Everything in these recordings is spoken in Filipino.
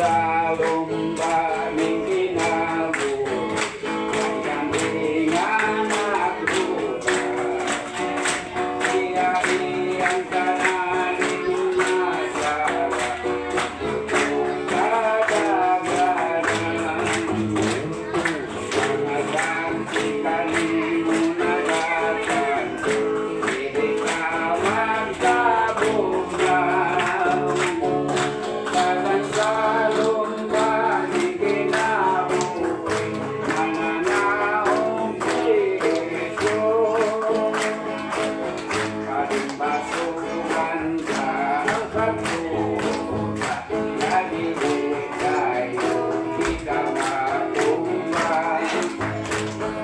lumba-lumba ning kinabuhi kayang anak lupa iya-iyang kananing masalah kadagaran naganti kanimo nagatan dili ka magkabugnaw dagan sa lumba ni kinabuhi mananaong Kristo kalimbasuhan ka ang katuta nagiging kayo di ka matumban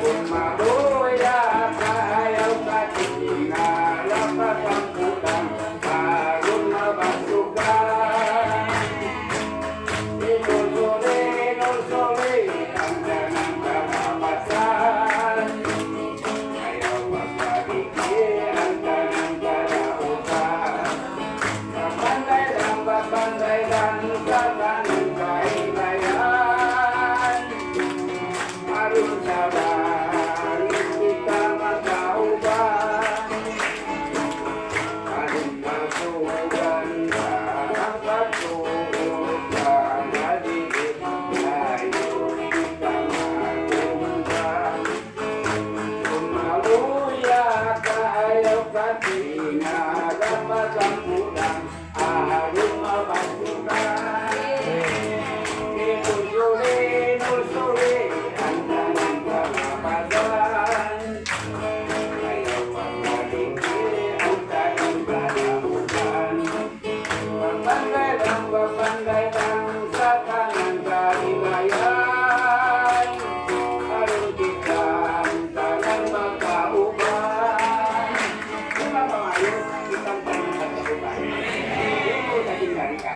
kung maluya kayaw ka tingala patangkutan bago mabasukan inusuli ang ganang kamapasan ayaw magpagigil ang ganang kalautan papantay lang sa ganang kaibayan maroon sa langit kita magkauban kalimbasuhan ka ang katuta nagiging kayo di ka matumban kung maluya ka ayaw ka tingala patangkutan araw